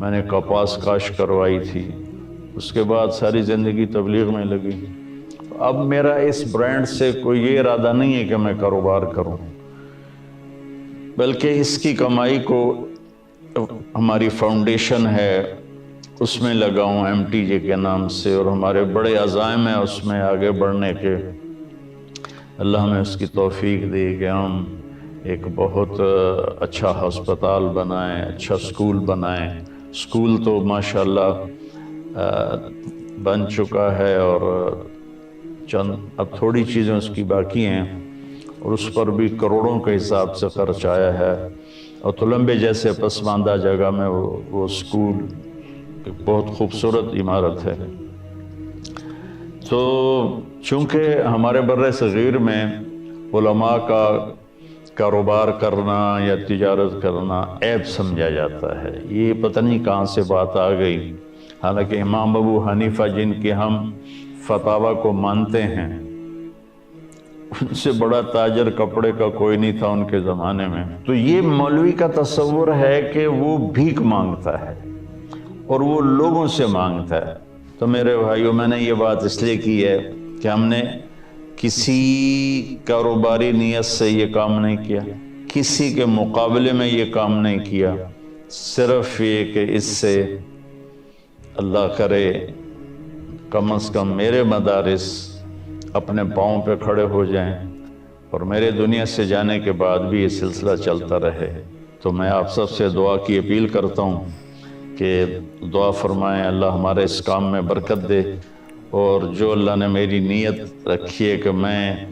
میں نے کپاس کاشت کروائی تھی، اس کے بعد ساری زندگی تبلیغ میں لگی۔ اب میرا اس برانڈ سے کوئی یہ ارادہ نہیں ہے کہ میں کاروبار کروں، بلکہ اس کی کمائی کو ہماری فاؤنڈیشن ہے اس میں لگاؤں MTJ کے نام سے، اور ہمارے بڑے عزائم ہیں اس میں آگے بڑھنے کے۔ اللہ ہمیں اس کی توفیق دے کہ ہم ایک بہت اچھا ہسپتال بنائیں، اچھا سکول بنائیں۔ سکول تو ماشاءاللہ بن چکا ہے، اور چند اب تھوڑی چیزیں اس کی باقی ہیں، اور اس پر بھی کروڑوں کے حساب سے خرچ آیا ہے۔ اور تلمبے جیسے پسماندہ جگہ میں وہ سکول ایک بہت خوبصورت عمارت ہے۔ تو چونکہ ہمارے بر صغیر میں علماء کا کاروبار کرنا یا تجارت کرنا عیب سمجھا جاتا ہے، یہ پتہ نہیں کہاں سے بات آ گئی۔ حالانکہ امام ابو حنیفہ جن کے ہم فتاویٰ کو مانتے ہیں، ان سے بڑا تاجر کپڑے کا کوئی نہیں تھا ان کے زمانے میں۔ تو یہ مولوی کا تصور ہے کہ وہ بھیک مانگتا ہے اور وہ لوگوں سے مانگتا ہے۔ تو میرے بھائیوں، میں نے یہ بات اس لیے کی ہے کہ ہم نے کسی کاروباری نیت سے یہ کام نہیں کیا، کسی کے مقابلے میں یہ کام نہیں کیا، صرف یہ کہ اس سے اللہ کرے کم از کم میرے مدارس اپنے پاؤں پہ کھڑے ہو جائیں، اور میرے دنیا سے جانے کے بعد بھی یہ سلسلہ چلتا رہے۔ تو میں آپ سب سے دعا کی اپیل کرتا ہوں کہ دعا فرمائیں، اللہ ہمارے اس کام میں برکت دے، اور جو اللہ نے میری نیت رکھی ہے کہ میں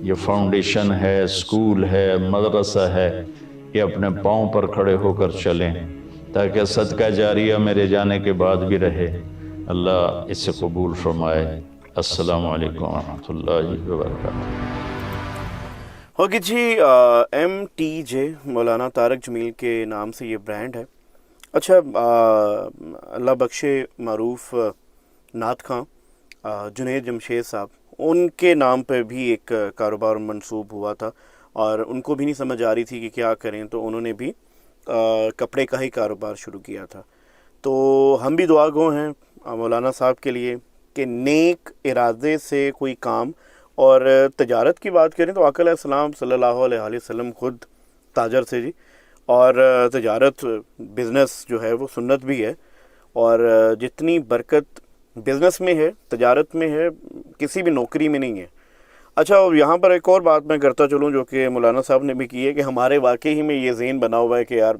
یہ فاؤنڈیشن ہے، سکول ہے، مدرسہ ہے، یہ اپنے پاؤں پر کھڑے ہو کر چلیں، تاکہ صدقہ جاریہ میرے جانے کے بعد بھی رہے۔ اللہ اس سے قبول فرمائے۔ السلام علیکم ورحمۃ اللہ وبرکاتہ۔ اوکے جی، MTJ مولانا طارق جمیل کے نام سے یہ برانڈ ہے۔ اچھا، اللہ بخشے معروف نعت خواں جنید جمشید صاحب، ان کے نام پہ بھی ایک کاروبار منسوب ہوا تھا، اور ان کو بھی نہیں سمجھ آ رہی تھی کہ کیا کریں، تو انہوں نے بھی کپڑے کا ہی کاروبار شروع کیا تھا۔ تو ہم بھی دعا گو ہیں مولانا صاحب کے لیے کہ نیک ارادے سے کوئی کام، اور تجارت کی بات کریں تو آقا علیہ السلام صلی اللہ علیہ وسلم خود تاجر تھے جی، اور تجارت بزنس جو ہے وہ سنت بھی ہے، اور جتنی برکت بزنس میں ہے، تجارت میں ہے، کسی بھی نوکری میں نہیں ہے۔ اچھا، یہاں پر ایک اور بات میں کرتا چلوں جو کہ مولانا صاحب نے بھی کی ہے، کہ ہمارے واقعی ہی میں یہ ذہن بنا ہوا ہے کہ یار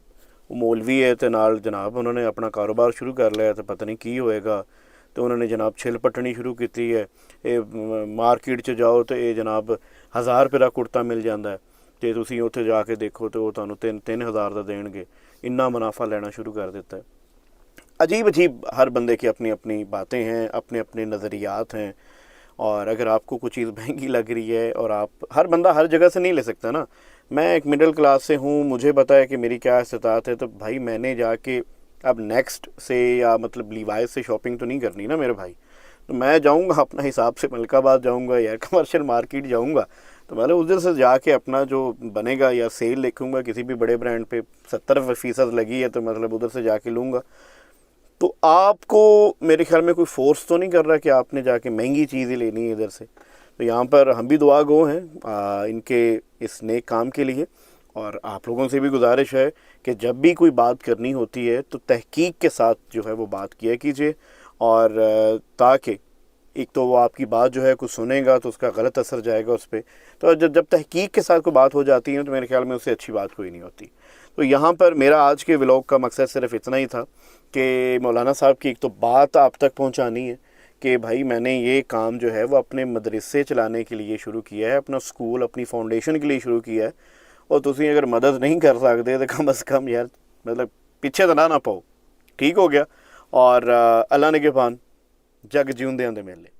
وہ مولوی ہے تے نال جناب انہوں نے اپنا کاروبار شروع کر لیا تو پتہ نہیں کی ہوئے گا، تو انہوں نے جناب چھل پٹنی شروع کی ہے۔ مارکیٹ چ جاؤ تو یہ جناب 1000 روپے کا کرتا مل جاتا ہے، تے تسی اتنے جا کے دیکھو تو وہ تمہیں 3000 کا دین گے، اتنا منافع لینا شروع کر دیتا ہے۔ عجیب ہر بندے کی اپنی اپنی باتیں ہیں، اپنے اپنے نظریات ہیں، اور اگر آپ کو کوئی چیز مہنگی لگ رہی ہے، اور آپ ہر بندہ ہر جگہ سے نہیں لے سکتا نا۔ میں ایک مڈل کلاس سے ہوں، مجھے پتہ ہے کہ میری کیا استطاعت ہے، تو بھائی میں نے جا کے اب نیکسٹ سے یا مطلب لیوائز سے شاپنگ تو نہیں کرنی نا میرے بھائی، تو میں جاؤں گا اپنا حساب سے ملک آباد جاؤں گا یا کمرشل مارکیٹ جاؤں گا، تو میں ادھر سے جا کے اپنا جو بنے گا یا سیل لکھوں گا کسی بھی بڑے برانڈ پہ 70% لگی ہے تو مطلب ادھر سے جا کے لوں گا۔ تو آپ کو میرے خیال میں کوئی فورس تو نہیں کر رہا کہ آپ نے جا کے مہنگی چیزیں لینی ہے ادھر سے۔ تو یہاں پر ہم بھی دعا گو ہیں ان کے اس نیک کام کے لیے، اور آپ لوگوں سے بھی گزارش ہے کہ جب بھی کوئی بات کرنی ہوتی ہے تو تحقیق کے ساتھ جو ہے وہ بات کیا کیجیے، اور تاکہ ایک تو وہ آپ کی بات جو ہے کوئی سنے گا تو اس کا غلط اثر جائے گا اس پہ، تو جب تحقیق کے ساتھ کوئی بات ہو جاتی ہے تو میرے خیال میں اس سے اچھی بات کوئی نہیں ہوتی۔ تو یہاں پر میرا آج کے ولاگ کا مقصد صرف اتنا ہی تھا کہ مولانا صاحب کی ایک تو بات آپ تک پہنچانی ہے کہ بھائی میں نے یہ کام جو ہے وہ اپنے مدرسے چلانے کے لیے شروع کیا ہے، اپنا سکول اپنی فاؤنڈیشن کے لیے شروع کیا ہے، اور تسی اگر مدد نہیں کر سکتے تو کم از کم یار مطلب پیچھے تو نہ پاؤ، ٹھیک ہو گیا۔ اور اللہ نے کے پان جگ جیوندیاں دے میلے۔